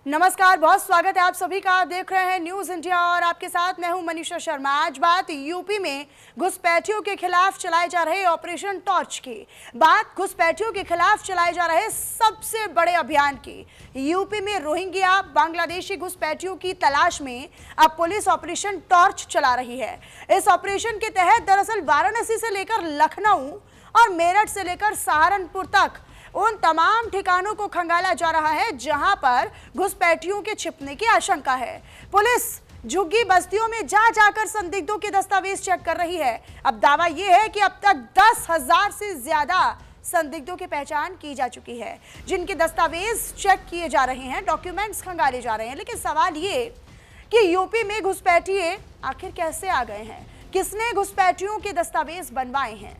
नमस्कार, बहुत स्वागत है आप सभी का। आप देख रहे हैं न्यूज इंडिया और आपके साथ मैं हूं मनीषा शर्मा। आज बात यूपी में घुसपैठियों के खिलाफ चलाए जा रहे ऑपरेशन टॉर्च की। बात घुसपैठियों के खिलाफ चलाए जा रहे सबसे बड़े अभियान की। यूपी में रोहिंग्या बांग्लादेशी घुसपैठियों की तलाश में अब पुलिस ऑपरेशन टॉर्च चला रही है। इस ऑपरेशन के तहत दरअसल वाराणसी से लेकर लखनऊ और मेरठ से लेकर सहारनपुर तक उन तमाम ठिकानों को खंगाला जा रहा है जहां पर घुसपैठियों के छिपने की आशंका है। पुलिस झुग्गी बस्तियों में जा जाकर संदिग्धों के दस्तावेज चेक कर रही है। अब दावा यह है कि अब तक 10,000 से ज्यादा संदिग्धों की पहचान की जा चुकी है, जिनके दस्तावेज चेक किए जा रहे हैं, डॉक्यूमेंट्स खंगाले जा रहे हैं। लेकिन सवाल ये कि यूपी में घुसपैठिए आखिर कैसे आ गए हैं, किसने घुसपैठियों के दस्तावेज बनवाए हैं।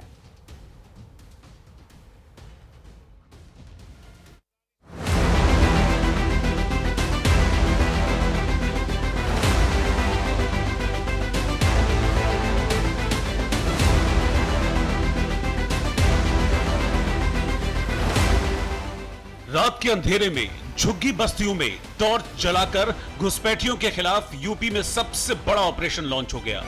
रात के अंधेरे में झुग्गी बस्तियों में टॉर्च जलाकर घुसपैठियों के खिलाफ यूपी में सबसे बड़ा ऑपरेशन लॉन्च हो गया।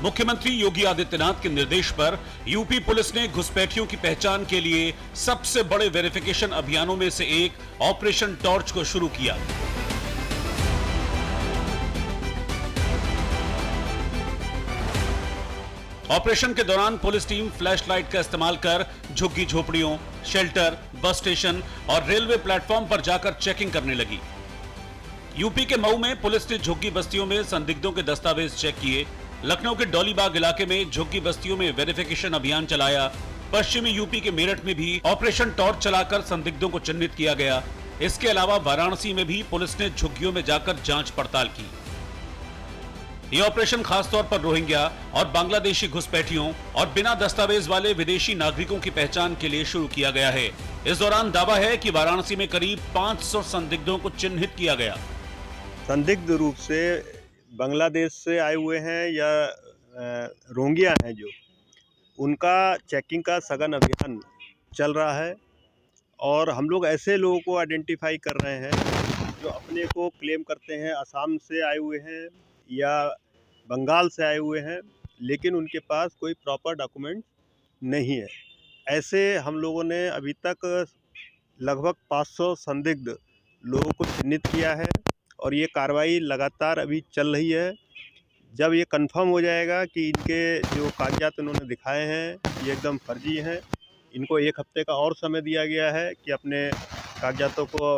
मुख्यमंत्री योगी आदित्यनाथ के निर्देश पर यूपी पुलिस ने घुसपैठियों की पहचान के लिए सबसे बड़े वेरिफिकेशन अभियानों में से एक ऑपरेशन टॉर्च को शुरू किया। ऑपरेशन के दौरान पुलिस टीम फ्लैश लाइट का इस्तेमाल कर झुग्गी झोपड़ियों, शेल्टर, बस स्टेशन और रेलवे प्लेटफॉर्म पर जाकर चेकिंग करने लगी। यूपी के मऊ में पुलिस ने झुग्गी बस्तियों में संदिग्धों के दस्तावेज चेक किए। लखनऊ के डोलीबाग इलाके में झुग्गी बस्तियों में वेरिफिकेशन अभियान चलाया। पश्चिमी यूपी के मेरठ में भी ऑपरेशन टॉर्च चलाकर संदिग्धों को चिन्हित किया गया। इसके अलावा वाराणसी में भी पुलिस ने झुग्गियों में जाकर जांच पड़ताल की। ये ऑपरेशन खासतौर पर रोहिंग्या और बांग्लादेशी घुसपैठियों और बिना दस्तावेज वाले विदेशी नागरिकों की पहचान के लिए शुरू किया गया है। इस दौरान दावा है कि वाराणसी में करीब 500 संदिग्धों को चिन्हित किया गया। संदिग्ध रूप से बांग्लादेश से आए हुए हैं या रोहिंग्या हैं, जो उनका चेकिंग का सघन अभियान चल रहा है। और हम लोग ऐसे लोगों को आइडेंटिफाई कर रहे हैं जो अपने को क्लेम करते हैं असम से आए हुए हैं या बंगाल से आए हुए हैं, लेकिन उनके पास कोई प्रॉपर डॉक्यूमेंट नहीं है। ऐसे हम लोगों ने अभी तक लगभग 500 संदिग्ध लोगों को चिन्हित किया है और ये कार्रवाई लगातार अभी चल रही है। जब ये कंफर्म हो जाएगा कि इनके जो कागजात उन्होंने दिखाए हैं ये एकदम फर्जी हैं, इनको 1 हफ्ते का और समय दिया गया है कि अपने कागजातों को,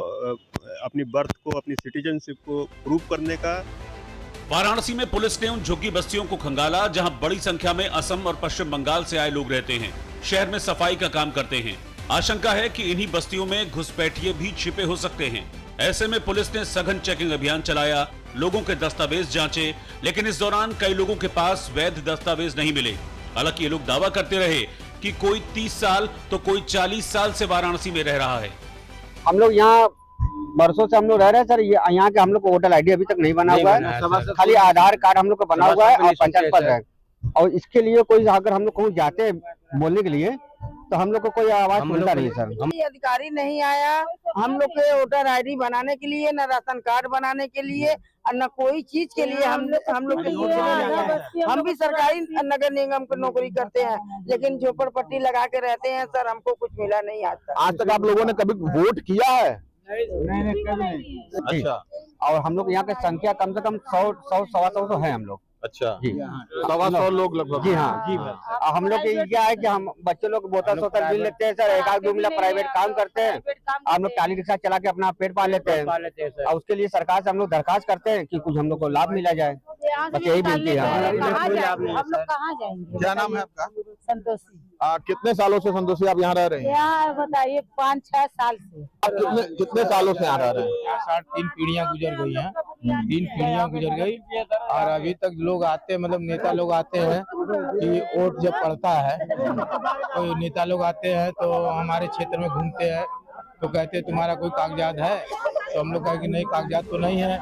अपनी बर्थ को, अपनी सिटीजनशिप को प्रूव करने का। वाराणसी में पुलिस ने उन झुग्गी बस्तियों को खंगाला जहां बड़ी संख्या में असम और पश्चिम बंगाल से आए लोग रहते हैं। शहर में सफाई का काम करते हैं। आशंका है कि इन्हीं बस्तियों में घुसपैठिए भी छिपे हो सकते हैं। ऐसे में पुलिस ने सघन चेकिंग अभियान चलाया, लोगों के दस्तावेज जांचे, लेकिन इस दौरान कई लोगों के पास वैध दस्तावेज नहीं मिले। हालांकि ये लोग दावा करते रहे कि कोई 30 साल तो कोई 40 साल से वाराणसी में रह रहा है। हम लोग यहाँ बरसों से हम लोग रह रहे हैं सर। ये यहाँ के हम लोग को वोटर आईडी अभी तक नहीं बना हुआ है, खाली आधार कार्ड हम लोग को बना हुआ है और पंचायत पत्र है। और इसके लिए कोई अगर हम लोग कहूँ जाते हैं बोलने के लिए तो हम लोग को कोई आवाज मिलता नहीं सर। अधिकारी नहीं आया हम लोग के वोटर आईडी बनाने के लिए, न राशन कार्ड बनाने के लिए और न कोई चीज के लिए हम लोग के लिए। हम भी सरकारी नगर निगम की नौकरी करते हैं, लेकिन झोपड़पट्टी लगा के रहते हैं सर। हमको कुछ मिला नहीं आज तक। आप लोगों ने कभी वोट किया है? नहीं। अच्छा। और हम लोग यहाँ की संख्या कम से कम 100-125 तो है हम लोग। अच्छा जी, 100 लोग लगभग। जी हाँ जी। हम लोग क्या है कि हम बच्चे लोग बोतल सोतल मिल लेते हैं सर। 1-2 मिला प्राइवेट काम करते हैं। हम लोग टाली रिक्शा चला के अपना पेट पाल लेते हैं और उसके लिए सरकार से हम लोग दरखास्त करते हैं कि कुछ हम लोग को लाभ मिला जाए। बस यही विनती है। हम लोग कहाँ जाएंगे? क्या नाम है आपका? संतोषी। कितने सालों से संतोषी आप यहाँ रह रहे हैं? यहाँ बताइए 5-6 साल से। आप कितने सालों से यहाँ रह रहे हैं? 3 पीढ़ियां गुजर गई हैं। 3 पीढ़ियां गुजर गई और अभी तक लोग आते, मतलब नेता लोग आते हैं कि वोट जब पड़ता है तो नेता लोग आते हैं तो हमारे क्षेत्र में घूमते हैं तो कहते हैं तुम्हारा कोई कागजात है, तो हम लोग कहें कि नहीं, कागजात तो नहीं है।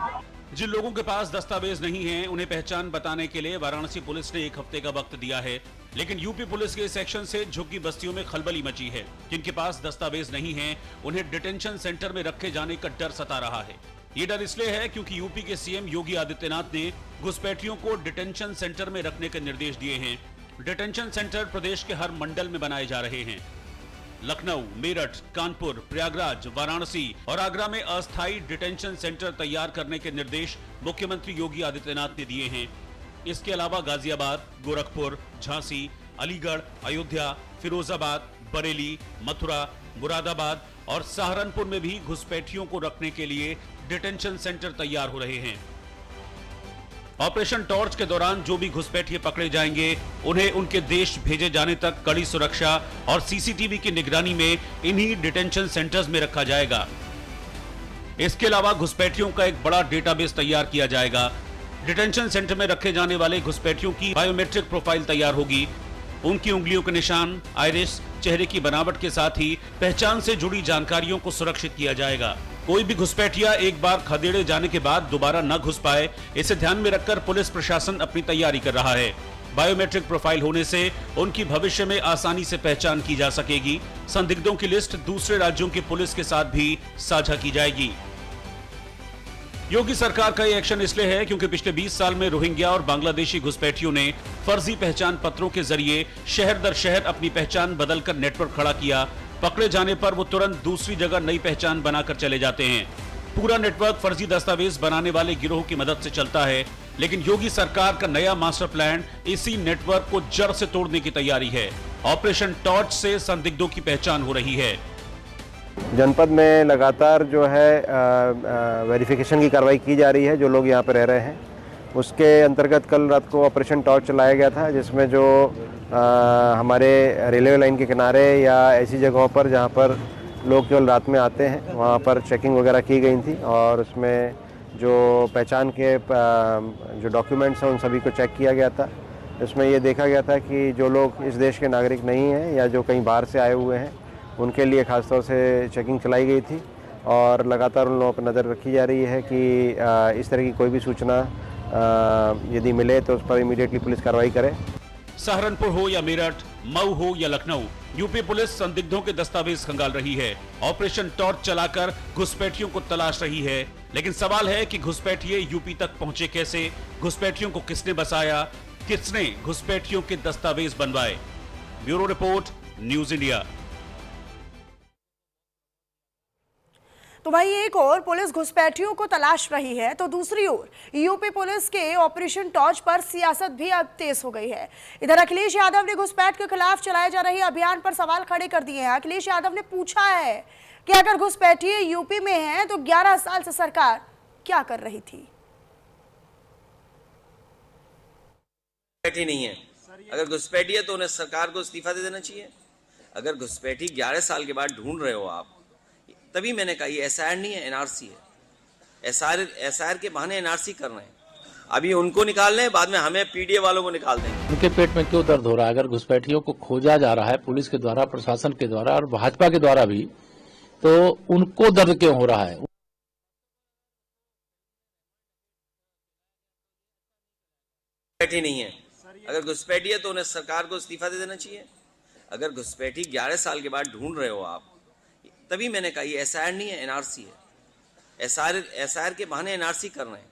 जिन लोगों के पास दस्तावेज नहीं हैं, उन्हें पहचान बताने के लिए वाराणसी पुलिस ने 1 हफ्ते का वक्त दिया है। लेकिन यूपी पुलिस के इस एक्शन से झुग्गी बस्तियों में खलबली मची है। जिनके पास दस्तावेज नहीं हैं, उन्हें डिटेंशन सेंटर में रखे जाने का डर सता रहा है। ये डर इसलिए है क्योंकि यूपी के सीएम योगी आदित्यनाथ ने घुसपैठियों को डिटेंशन सेंटर में रखने के निर्देश दिए हैं। डिटेंशन सेंटर प्रदेश के हर मंडल में बनाए जा रहे हैं। लखनऊ, मेरठ, कानपुर, प्रयागराज, वाराणसी और आगरा में अस्थायी डिटेंशन सेंटर तैयार करने के निर्देश मुख्यमंत्री योगी आदित्यनाथ ने दिए हैं। इसके अलावा गाजियाबाद, गोरखपुर, झांसी, अलीगढ़, अयोध्या, फिरोजाबाद, बरेली, मथुरा, मुरादाबाद और सहारनपुर में भी घुसपैठियों को रखने के लिए डिटेंशन सेंटर तैयार हो रहे हैं। ऑपरेशन टॉर्च के दौरान जो भी घुसपैठिए पकड़े जाएंगे, उन्हें उनके देश भेजे जाने तक कड़ी सुरक्षा और सीसीटीवी की निगरानी में इन्हीं डिटेंशन सेंटर्स में रखा जाएगा। इसके अलावा घुसपैठियों का एक बड़ा डेटाबेस तैयार किया जाएगा। डिटेंशन सेंटर में रखे जाने वाले घुसपैठियों की बायोमेट्रिक प्रोफाइल तैयार होगी। उनकी उंगलियों के निशान, आइरिस, चेहरे की बनावट के साथ ही पहचान से जुड़ी जानकारियों को सुरक्षित किया जाएगा। कोई भी घुसपैठिया एक बार खदेड़े जाने के बाद दोबारा न घुस पाए, इसे ध्यान में रखकर पुलिस प्रशासन अपनी तैयारी कर रहा है। बायोमेट्रिक प्रोफाइल होने से उनकी भविष्य में आसानी से पहचान की जा सकेगी। संदिग्धों की लिस्ट दूसरे राज्यों की पुलिस के साथ भी साझा की जाएगी। योगी सरकार का ये एक्शन इसलिए है क्योंकि पिछले 20 साल में रोहिंग्या और बांग्लादेशी घुसपैठियों ने फर्जी पहचान पत्रों के जरिए शहर दर शहर अपनी पहचान बदलकर नेटवर्क खड़ा किया। पकड़े जाने पर वो तुरंत दूसरी जगह नई पहचान बनाकर चले जाते हैं। पूरा नेटवर्क फर्जी दस्तावेज बनाने वाले गिरोह की मदद से चलता है। लेकिन योगी सरकार का नया मास्टर प्लान इसी नेटवर्क को जड़ से तोड़ने की तैयारी है। ऑपरेशन टॉर्च से संदिग्धों की पहचान हो रही है। जनपद में लगातार जो है वेरिफिकेशन की कार्रवाई की जा रही है। जो लोग यहाँ पर रह रहे हैं, उसके अंतर्गत कल रात को ऑपरेशन टॉर्च चलाया गया था, जिसमें जो हमारे रेलवे लाइन के किनारे या ऐसी जगहों पर जहाँ पर लोग केवल रात में आते हैं, वहाँ पर चेकिंग वगैरह की गई थी और उसमें जो पहचान के जो डॉक्यूमेंट्स हैं उन सभी को चेक किया गया था। इसमें ये देखा गया था कि जो लोग इस देश के नागरिक नहीं हैं या जो कहीं बाहर से आए हुए हैं, उनके लिए खासतौर से चेकिंग चलाई गई थी और लगातार उन लोगों पर नज़र रखी जा रही है कि इस तरह की कोई भी सूचना यदि मिले तो उस पर इमीडिएटली पुलिस कार्रवाई करे। सहारनपुर हो या मेरठ, मऊ हो या लखनऊ, यूपी पुलिस संदिग्धों के दस्तावेज खंगाल रही है। ऑपरेशन टॉर्च चलाकर घुसपैठियों को तलाश रही है। लेकिन सवाल है कि घुसपैठिए यूपी तक पहुंचे कैसे? घुसपैठियों को किसने बसाया? किसने घुसपैठियों के दस्तावेज बनवाए? Bureau report, news India. तो वहीं एक और पुलिस घुसपैठियों को तलाश रही है, तो दूसरी ओर यूपी पुलिस के ऑपरेशन टॉर्च पर सियासत भी अब तेज हो गई है। इधर अखिलेश यादव ने घुसपैठ के खिलाफ चलाए जा रहे अभियान पर सवाल खड़े कर दिए हैं। अखिलेश यादव ने पूछा है कि अगर घुसपैठिए यूपी में हैं तो 11 साल से सरकार क्या कर रही थी? घुसपैठी नहीं है, अगर घुसपैठी है तो उन्हें सरकार को इस्तीफा दे देना चाहिए। अगर घुसपैठी 11 साल के बाद ढूंढ रहे हो आप, तभी मैंने कहा ये एसआईआर नहीं है, एनआरसी है। एसआईआर के बहाने एनआरसी कर रहे हैं। अभी उनको निकाल रहे हैं, बाद में हमें पीडीए वालों को निकाल देंगे। उनके पेट में क्यों दर्द हो रहा है? अगर घुसपैठियों को खोजा जा रहा है पुलिस के द्वारा, प्रशासन के द्वारा और भाजपा के द्वारा भी, तो उनको दर्द क्यों हो रहा है? घुसपैठी नहीं है, अगर घुसपैठी है तो उन्हें सरकार को इस्तीफा दे देना चाहिए। अगर घुसपैठी 11 साल के बाद ढूंढ रहे हो आप, तभी मैंने कहा ये एसआईआर नहीं है, एनआरसी है। एसआईआर के बहाने एनआरसी कर रहे हैं।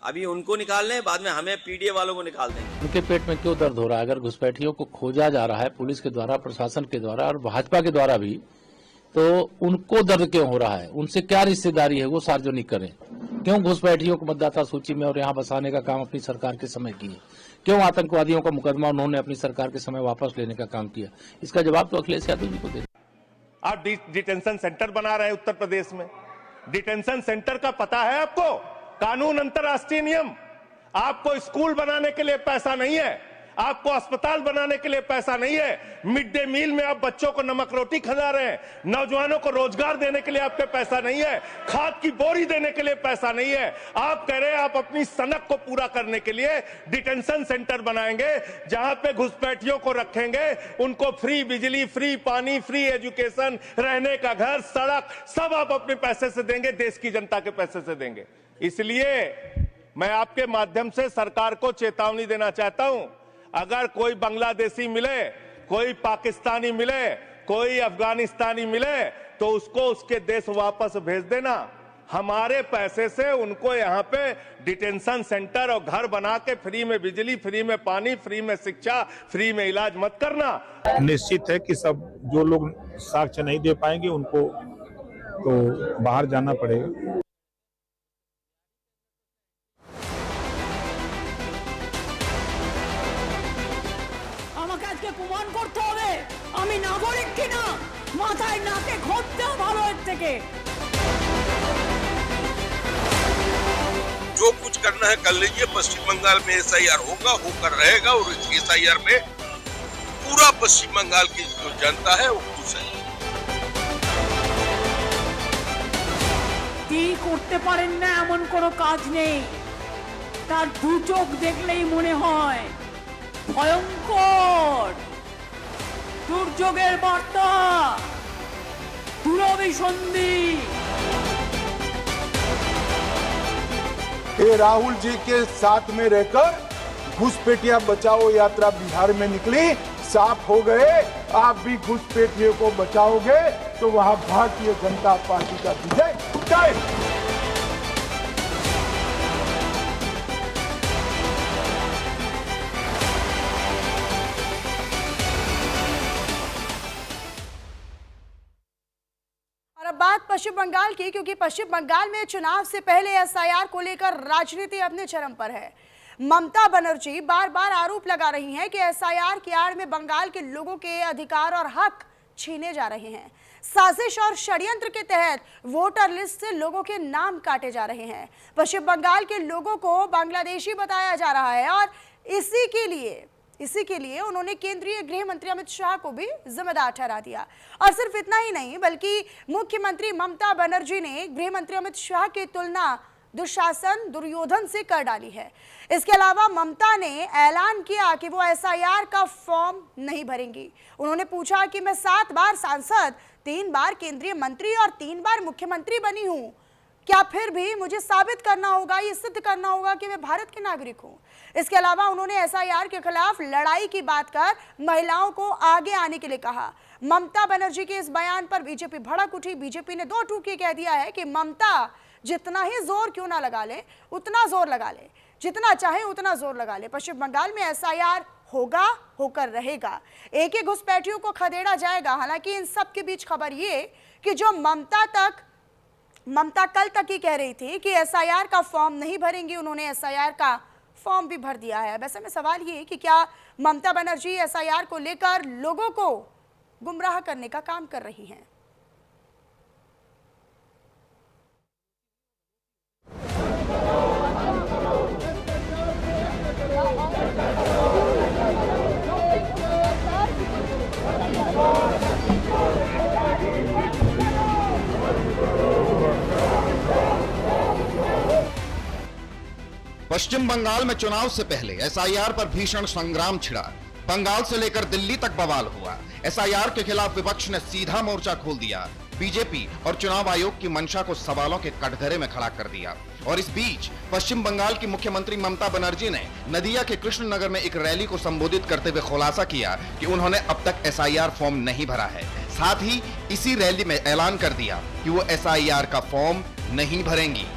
अभी उनको निकाल रहे हैं, बाद में हमें पीडीए वालों को निकाल देंगे। उनके पेट में क्यों दर्द हो रहा है? अगर घुसपैठियों को खोजा जा रहा है पुलिस के द्वारा, प्रशासन के द्वारा और भाजपा के द्वारा भी, तो उनको दर्द क्यों हो रहा है? उनसे क्या रिश्तेदारी है, वो सार्वजनिक करें। क्यों घुसपैठियों को मतदाता सूची में और यहाँ बसाने का काम अपनी सरकार के समय किए? क्यों आतंकवादियों का मुकदमा उन्होंने अपनी सरकार के समय वापस लेने का काम किया? इसका जवाब तो अखिलेश यादव जी को दे। आप डिटेंशन सेंटर बना रहे हैं उत्तर प्रदेश में। डिटेंशन सेंटर का पता है आपको? कानून, अंतर्राष्ट्रीय नियम। आपको स्कूल बनाने के लिए पैसा नहीं है, आपको अस्पताल बनाने के लिए पैसा नहीं है। मिड डे मील में आप बच्चों को नमक रोटी खिला रहे हैं, नौजवानों को रोजगार देने के लिए आपके पैसा नहीं है, खाद की बोरी देने के लिए पैसा नहीं है। आप कह रहे हैं आप अपनी सनक को पूरा करने के लिए डिटेंशन सेंटर बनाएंगे, जहां पे घुसपैठियों को रखेंगे, उनको फ्री बिजली, फ्री पानी, फ्री एजुकेशन, रहने का घर, सड़क, सब आप अपने पैसे से देंगे, देश की जनता के पैसे से देंगे। इसलिए मैं आपके माध्यम से सरकार को चेतावनी देना चाहता हूं, अगर कोई बांग्लादेशी मिले, कोई पाकिस्तानी मिले, कोई अफगानिस्तानी मिले, तो उसको उसके देश वापस भेज देना। हमारे पैसे से उनको यहाँ पे डिटेंशन सेंटर और घर बना के फ्री में बिजली, फ्री में पानी, फ्री में शिक्षा, फ्री में इलाज मत करना। निश्चित है कि सब जो लोग साक्ष्य नहीं दे पाएंगे उनको तो बाहर जाना पड़ेगा। আমাকে আজকে প্রমাণ করতে হবে আমি নাগরিক কিনা, মাথায় নাকে খোঁজ দেওয়া ভালো এর থেকে। जो कुछ करना है कर लीजिए। पश्चिम बंगाल में एसआईआर होगा, होकर रहेगा, और इस एसआईआर में पूरा पश्चिम बंगाल की जो जनता है वो खुश है। কি করতে পারেন না এমন কোনো কাজ নেই, তার দু চোখ দেখলেই মনে হয় ভয়ঙ্কর দুর্যোগের বার্তা, দুরভিসন্ধি। ये राहुल जी के साथ में रहकर घुसपैठिया बचाओ यात्रा बिहार में निकली, साफ हो गए। आप भी घुसपैठियों को बचाओगे तो वहां भारतीय जनता पार्टी का विजय तय। और अब बात पश्चिम बंगाल की, क्योंकि पश्चिम बंगाल में चुनाव से पहले एसआईआर को लेकर राजनीति अपने चरम पर है। ममता बनर्जी बार बार आरोप लगा रही हैं कि एसआईआर की आड़ में बंगाल के लोगों के अधिकार और हक छीने जा रहे हैं। साजिश और षड्यंत्र के तहत वोटर लिस्ट से लोगों के नाम काटे जा रहे हैं। पश्चिम बंगाल के लोगों को बांग्लादेशी बताया जा रहा है और इसी के लिए उन्होंने केंद्रीय गृह मंत्री अमित शाह को भी जिम्मेदार ठहरा दिया। और सिर्फ इतना ही नहीं, बल्कि मुख्यमंत्री ममता बनर्जी ने गृह मंत्री अमित शाह की तुलना दुशासन, दुर्योधन से कर डाली है। इसके अलावा ममता ने ऐलान किया कि वो एसआईआर का फॉर्म नहीं भरेंगी। उन्होंने पूछा कि मैं 7 बार सांसद, 3 बार केंद्रीय मंत्री और 3 बार मुख्यमंत्री बनी हूं, क्या फिर भी मुझे साबित करना होगा, ये सिद्ध करना होगा कि मैं भारत की नागरिक हूं। इसके अलावा उन्होंने एसआईआर के खिलाफ लड़ाई की बात कर महिलाओं को आगे आने के लिए कहा। ममता बनर्जी के इस बयान पर बीजेपी भड़क उठी। बीजेपी ने 2 टूक कह दिया है कि ममता जितना ही जोर क्यों ना लगा ले, उतना जोर लगा ले, जितना चाहे उतना जोर लगा ले। पश्चिम बंगाल में एसआईआर होगा, होकर रहेगा। एक घुसपैठियों को खदेड़ा जाएगा। हालांकि इन सब के बीच खबर ये कि जो ममता कल तक ही कह रही थी कि एसआईआर का फॉर्म नहीं भरेंगी, उन्होंने एसआईआर का फॉर्म भी भर दिया है। वैसे में सवाल ये कि क्या ममता बनर्जी एसआईआर को लेकर लोगों को गुमराह करने का काम कर रही हैं? पश्चिम बंगाल में चुनाव से पहले एसआईआर पर भीषण संग्राम छिड़ा। बंगाल से लेकर दिल्ली तक बवाल हुआ। एसआईआर के खिलाफ विपक्ष ने सीधा मोर्चा खोल दिया। बीजेपी और चुनाव आयोग की मंशा को सवालों के कटघरे में खड़ा कर दिया। और इस बीच पश्चिम बंगाल की मुख्यमंत्री ममता बनर्जी ने नदिया के कृष्णनगर में एक रैली को संबोधित करते हुए खुलासा किया कि उन्होंने अब तक एसआईआर फॉर्म नहीं भरा है। साथ ही इसी रैली में ऐलान कर दिया कि वो एसआईआर का फॉर्म नहीं भरेंगी।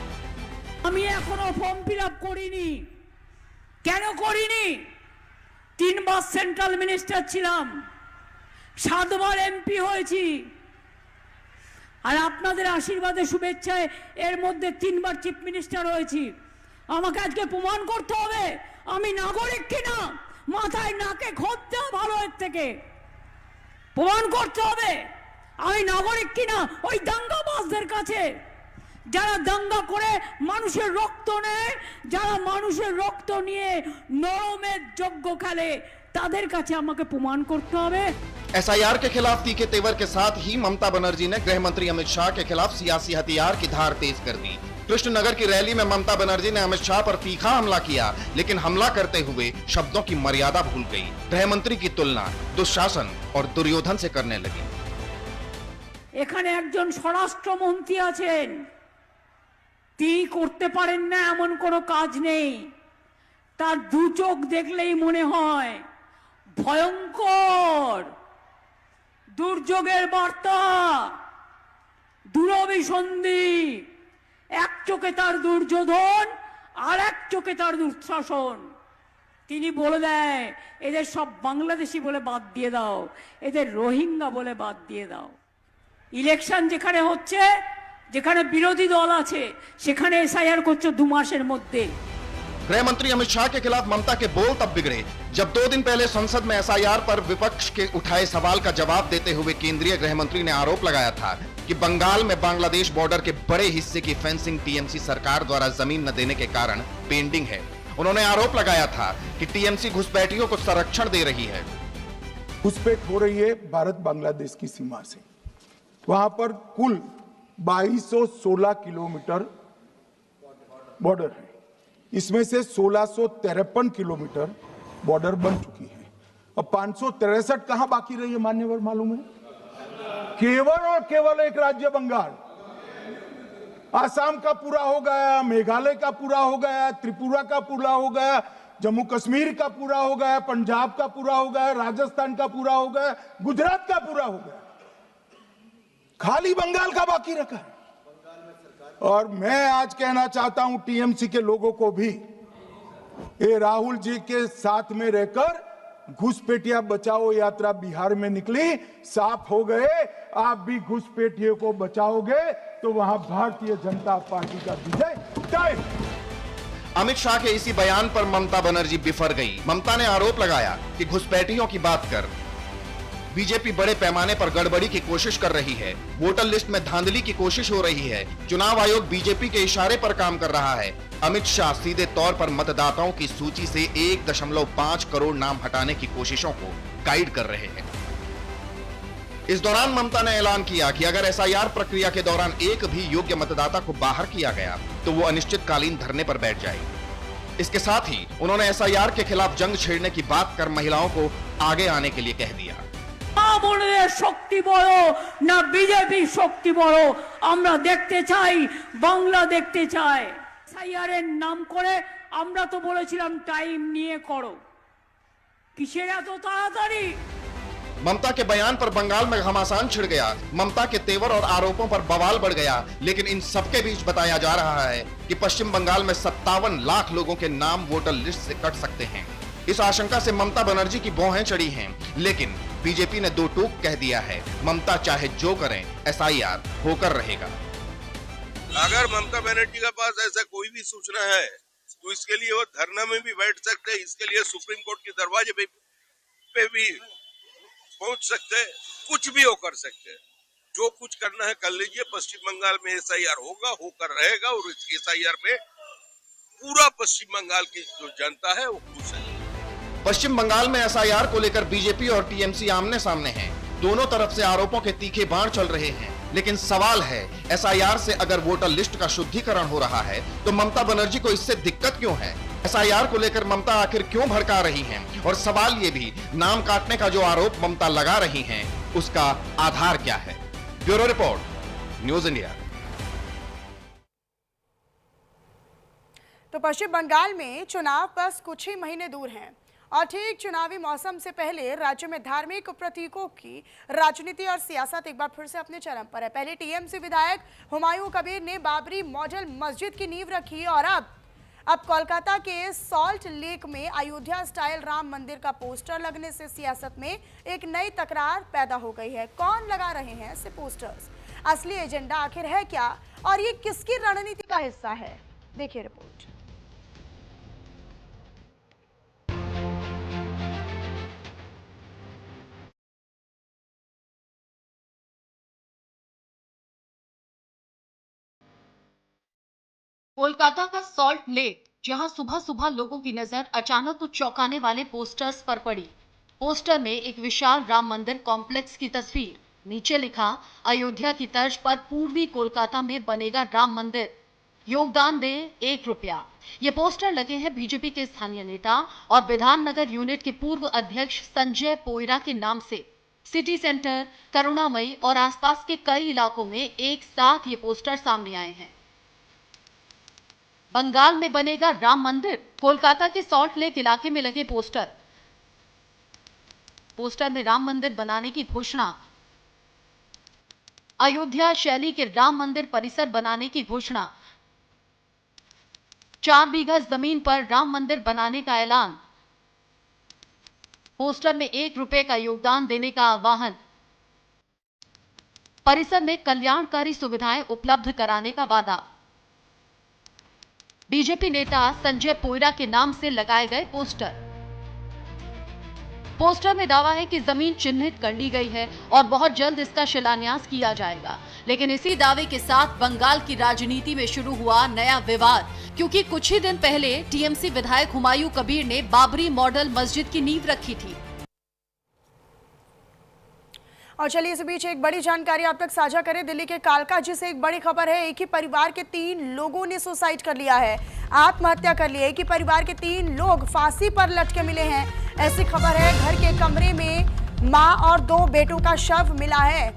আমি এখনো ফর্ম ফিলআপ করিনি। কেন করিনি? 3 বার সেন্ট্রাল মিনিস্টার ছিলাম, 7 বার এমপি হয়েছি, আর আপনাদের আশীর্বাদে শুভেচ্ছায় এর মধ্যে 3 বার চিফ মিনিস্টার হয়েছি। আমাকে আজকে প্রমাণ করতে হবে আমি নাগরিক কিনা, মাথায় নাকে খোঁজ দেওয়া ভালো এর থেকে। প্রমাণ করতে হবে আমি নাগরিক কিনা ওই দাঙ্গাবাজদের কাছে, যারা দাঙ্গা করে মানুষের রক্ত নেয়, যারা মানুষের রক্ত নিয়ে নরমের যজ্ঞ খেলে, তাদের কাছে আমাকে প্রমাণ করতে হবে। एसआईआर के खिलाफ तीखे तेवर के साथ ही ममता बनर्जी ने गृह मंत्री अमित शाह के खिलाफ सियासी हथियार की धार तेज कर दी। कृष्णनगर की रैली में ममता बनर्जी ने अमित शाह पर तीखा हमला किया, लेकिन हमला करते हुए शब्दों की मर्यादा भूल गई। गृह मंत्री की तुलना दुशासन और दुर्योधन से करने लगी। এখানে একজন স্বরাষ্ট্রমন্ত্রী আছেন, তিনি করতে পারেন না এমন কোনো কাজ নেই। তার দু চোখ দেখলেই মনে হয় ভয়ঙ্কর দুর্যোগের বার্তা, দুরভিসন্ধি। এক চোখে তার দুর্যোধন, আর এক চোখে তার দুঃশাসন। তিনি বলে দেয় এদের সব বাংলাদেশি বলে বাদ দিয়ে দাও, এদের রোহিঙ্গা বলে বাদ দিয়ে দাও। ইলেকশন যেখানে হচ্ছে, যেখানে বিরোধী দল আছে, সেখানে এসআইআর করছে 2 মাসের মধ্যে। गृह मंत्री अमित शाह के खिलाफ ममता के बोल तब बिगड़े जब 2 दिन पहले संसद में एसआईआर पर विपक्ष के उठाए सवाल का जवाब देते हुए केंद्रीय गृह मंत्री ने आरोप लगाया था कि बंगाल में बांग्लादेश बॉर्डर के बड़े हिस्से की फेंसिंग टीएमसी सरकार द्वारा जमीन न देने के कारण पेंडिंग है। उन्होंने आरोप लगाया था कि टीएमसी घुसपैठियों को संरक्षण दे रही है। घुसपैठ हो रही है भारत बांग्लादेश की सीमा से। वहां पर कुल 2216 किलोमीटर बॉर्डर है। इसमें से 1653 किलोमीटर बॉर्डर बन चुकी है। अब 563 कहां बाकी रही है मान्यवर मालूम है? केवल और केवल एक राज्य बंगाल। आसाम का पूरा हो गया, मेघालय का पूरा हो गया, त्रिपुरा का पूरा हो गया, जम्मू कश्मीर का पूरा हो गया, पंजाब का पूरा हो गया, राजस्थान का पूरा हो गया, गुजरात का पूरा हो गया, खाली बंगाल का बाकी रखा है। और मैं आज कहना चाहता हूं टीएमसी के लोगों को भी, ये राहुल जी के साथ में रहकर घुसपैठिया बचाओ यात्रा बिहार में निकली, साफ हो गए। आप भी घुसपैठियों को बचाओगे तो वहां भारतीय जनता पार्टी का विजय तय। अमित शाह के इसी बयान पर ममता बनर्जी बिफर गई। ममता ने आरोप लगाया कि घुसपैठियों की बात कर बीजेपी बड़े पैमाने पर गड़बड़ी की कोशिश कर रही है, वोटर लिस्ट में धांधली की कोशिश हो रही है, चुनाव आयोग बीजेपी के इशारे पर काम कर रहा है। अमित शाह सीधे तौर पर मतदाताओं की सूची से 1.5 करोड़ नाम हटाने की कोशिशों को गाइड कर रहे हैं। इस दौरान ममता ने ऐलान किया कि अगर एसआईआर प्रक्रिया के दौरान एक भी योग्य मतदाता को बाहर किया गया तो वो अनिश्चितकालीन धरने पर बैठ जाएगी। इसके साथ ही उन्होंने एसआईआर के खिलाफ जंग छेड़ने की बात कर महिलाओं को आगे आने के लिए कह दिया। শক্তি বড় না বিজেপি শক্তি বড়, আমরা দেখতে চাই, বাংলা দেখতে চাই। এসআইআর এর নাম করে আমরা তো বলেছিলাম টাইম নিয়ে করো, কিসের এত তাড়াতাড়ি? ममता के बयान पर बंगाल में घमासान छिड़ गया। ममता के तेवर और आरोपों पर बवाल बढ़ गया। लेकिन इन सबके बीच बताया जा रहा है कि पश्चिम बंगाल में 57 लाख लोगों के नाम वोटर लिस्ट से कट सकते हैं। इस आशंका से ममता बनर्जी की भौहें चढ़ी हैं। लेकिन बीजेपी ने दो टूक कह दिया है, ममता चाहे जो करें एसआईआर होकर रहेगा। अगर ममता बनर्जी के पास ऐसा कोई भी सूचना है तो इसके लिए वो धरना में भी बैठ सकते हैं, इसके लिए सुप्रीम कोर्ट के दरवाजे पे भी पहुंच सकते हैं, कुछ भी वो कर सकते हैं। जो कुछ करना है कर लीजिए। पश्चिम बंगाल में एसआईआर होगा, होकर रहेगा और इस एसआईआर में पूरा पश्चिम बंगाल की जो जनता है वो खुश है। पश्चिम बंगाल में एसआईआर को लेकर बीजेपी और टीएमसी आमने सामने हैं। दोनों तरफ से आरोपों के तीखे बाण चल रहे हैं। लेकिन सवाल है, एसआईआर से अगर वोटर लिस्ट का शुद्धिकरण हो रहा है तो ममता बनर्जी को इससे दिक्कत क्यों है? एसआईआर को लेकर ममता आखिर क्यों भड़का रही हैं? और सवाल ये भी, नाम काटने का जो आरोप ममता लगा रही हैं, उसका आधार क्या है? Bureau report, news India. तो पश्चिम बंगाल में चुनाव बस कुछ ही महीने दूर हैं और ठीक चुनावी मौसम से पहले राज्य में धार्मिक प्रतीकों की राजनीति और सियासत एक बार फिर से अपने चरम पर है। पहले टीएमसी विधायक हुमायूं कबीर ने बाबरी मॉडल मस्जिद की नींव रखी और अब कोलकाता के सॉल्ट लेक में अयोध्या स्टाइल राम मंदिर का पोस्टर लगने से सियासत में एक नई तकरार पैदा हो गई है। कौन लगा रहे हैं ऐसे पोस्टर्स? असली एजेंडा आखिर है क्या और ये किसकी रणनीति का हिस्सा है? देखिए रिपोर्ट। कोलकाता का सॉल्ट लेक, जहां सुबह सुबह लोगों की नजर अचानक तो चौंकाने वाले पोस्टर्स पर पड़ी। पोस्टर में एक विशाल राम मंदिर कॉम्प्लेक्स की तस्वीर, नीचे लिखा, अयोध्या की तर्ज पर पूर्वी कोलकाता में बनेगा राम मंदिर, योगदान दें 1 रुपया। ये पोस्टर लगे हैं बीजेपी के स्थानीय नेता और विधाननगर यूनिट के पूर्व अध्यक्ष संजय पोयरा के नाम से। सिटी सेंटर, करुणामयी और आसपास के कई इलाकों में एक साथ ये पोस्टर सामने आए हैं। बंगाल में बनेगा राम मंदिर। कोलकाता के सॉल्ट लेक इलाके में लगे पोस्टर में राम मंदिर बनाने की घोषणा। अयोध्या शैली के राम मंदिर परिसर बनाने की घोषणा। 4 बीघा जमीन पर राम मंदिर बनाने का ऐलान। पोस्टर में 1 रुपए का योगदान देने का आह्वान। परिसर में कल्याणकारी सुविधाएं उपलब्ध कराने का वादा। बीजेपी नेता संजय पोयरा के नाम से लगाए गए पोस्टर में दावा है कि जमीन चिन्हित कर ली गई है और बहुत जल्द इसका शिलान्यास किया जाएगा। लेकिन इसी दावे के साथ बंगाल की राजनीति में शुरू हुआ नया विवाद, क्योंकि कुछ ही दिन पहले टीएमसी विधायक हुमायूं कबीर ने बाबरी मॉडल मस्जिद की नींव रखी थी। और चलिए इस बीच एक बड़ी जानकारी आप तक साझा करें। दिल्ली के कालकाजी से एक बड़ी खबर है। एक ही परिवार के 3 लोगों ने सुसाइड कर लिया है, आत्महत्या कर ली है। एक ही परिवार के 3 लोग फांसी पर लटके मिले हैं, ऐसी खबर है। घर के कमरे में मां और 2 बेटों का शव मिला है।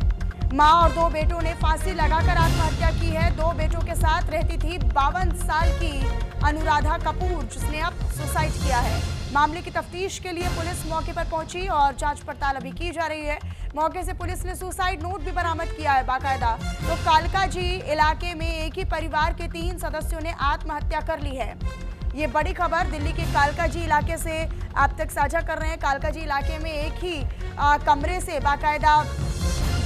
मां और 2 बेटों ने फांसी लगाकर आत्महत्या की है। 2 बेटों के साथ रहती थी 52 साल की अनुराधा कपूर, जिसने अब सुसाइड किया है। मामले की तफ्तीश के लिए पुलिस मौके पर पहुंची और जांच पड़ताल अभी की जा रही है। मौके से पुलिस ने सुसाइड नोट भी बरामद किया है बाकायदा। तो कालकाजी इलाके में एक ही परिवार के 3 सदस्यों ने आत्महत्या कर ली है। ये बड़ी खबर दिल्ली के कालकाजी इलाके से आप तक साझा कर रहे हैं। कालकाजी इलाके में एक ही कमरे से बाकायदा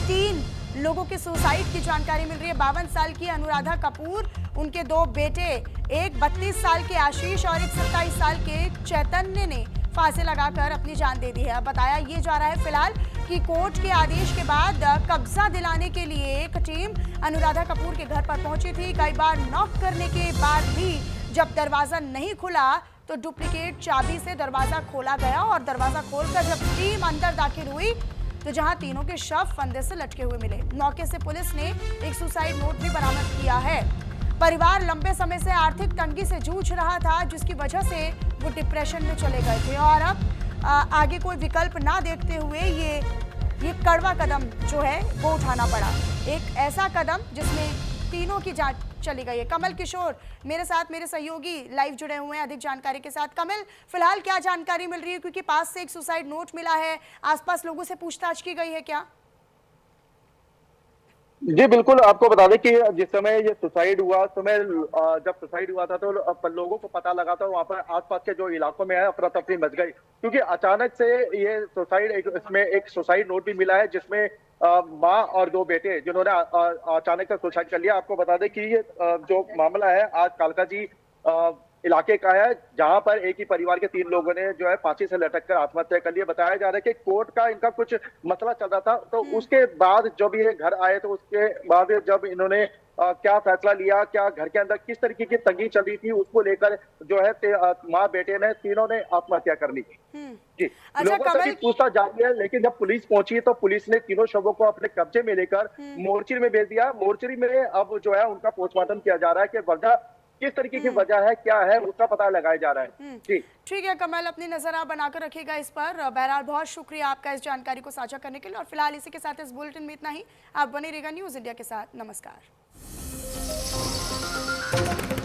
3 लोगों के सुसाइड की जानकारी मिल रही है। 52 साल की अनुराधा कपूर, उनके 2 बेटे, एक 32 साल के आशीष और एक 27 साल के चैतन्य ने फांसी लगाकर अपनी जान दे दी है। अब बताया ये जा रहा है फिलहाल कि कोर्ट के आदेश के बाद कब्जा दिलाने के लिए एक टीम अनुराधा कपूर के घर पर पहुंची थी। कई बार नॉक करने के बाद भी जब दरवाजा नहीं खुला तो डुप्लीकेट चाबी से दरवाजा खोला गया और दरवाजा खोलकर जब टीम अंदर दाखिल हुई तो जहां तीनों के शव फंदे से लटके हुए मिले। मौके से पुलिस ने एक सुसाइड नोट भी बरामद किया है। परिवार लंबे समय से आर्थिक तंगी से जूझ रहा था, जिसकी वजह से वो डिप्रेशन में चले गए थे और अब आगे कोई विकल्प ना देखते हुए ये कड़वा कदम जो है वो उठाना पड़ा। एक ऐसा कदम जिसमें तीनों की जान चली गई है। कमल किशोर मेरे साथ, मेरे सहयोगी लाइव जुड़े हुए हैं अधिक जानकारी के साथ। कमल, फिलहाल क्या जानकारी मिल रही है, क्योंकि पास से एक सुसाइड नोट मिला है, आसपास लोगों से पूछताछ की गई है क्या? जी बिल्कुल, आपको बता दें कि जिस समय ये सुसाइड हुआ, समय जब सुसाइड हुआ था तो लोगों को पता लगा था, वहाँ पर आसपास के जो इलाकों में है अफरा तफरी मच गई, क्योंकि अचानक से ये सुसाइड इसमें एक सुसाइड नोट भी मिला है जिसमें माँ और 2 बेटे जिन्होंने अचानक से सुसाइड कर लिया। आपको बता दें कि ये जो मामला है आज कालकाजी इलाके का है, जहां पर एक ही परिवार के 3 लोगों ने जो है फांसी से लटक कर आत्महत्या कर लिया। बताया जा रहा है कि कोर्ट का इनका कुछ मसला चल रहा था, तो उसके बाद जब ये घर आए तो उसके बाद जब इन्होंने क्या फैसला लिया, क्या घर के अंदर किस तरीके की तंगी चल रही थी, उसको लेकर जो है माँ बेटे ने तीनों ने आत्महत्या कर ली। जी, लोगों से भी पूछताछ जारी है, लेकिन जब पुलिस पहुंची तो पुलिस ने तीनों शवों को अपने कब्जे में लेकर मोर्चरी में भेज दिया। मोर्चरी में अब जो है उनका पोस्टमार्टम किया जा रहा है कि वजह किस तरीके की वजह है, क्या है, उसका पता लगाया जा रहा है। जी ठीक है कमल, अपनी नजर आप बनाकर रखिएगा इस पर। बहरहाल बहुत शुक्रिया आपका इस जानकारी को साझा करने के लिए। और फिलहाल इसी के साथ इस बुलेटिन में इतना ही। आप बने रहिएगा न्यूज़ इंडिया के साथ। नमस्कार।